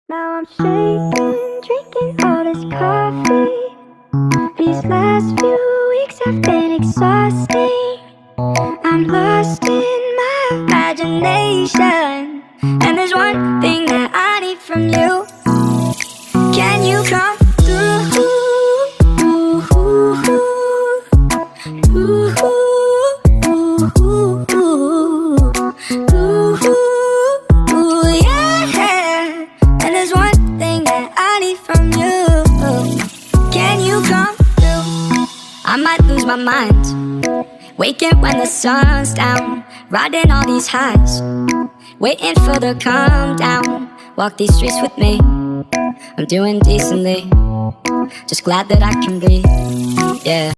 Now I'm shaking, drinking all this coffee. These last few weeks have been exhausting. I'm lost in my imagination, and there's one thing that I need from you. Can you come through? Yeah. And there's one thing that I need from you. Can you come through? I might lose my mind, waking when the sun's down, riding all these highs, waiting for the calm down. Walk these streets with me, I'm doing decently, just glad that I can breathe, yeah.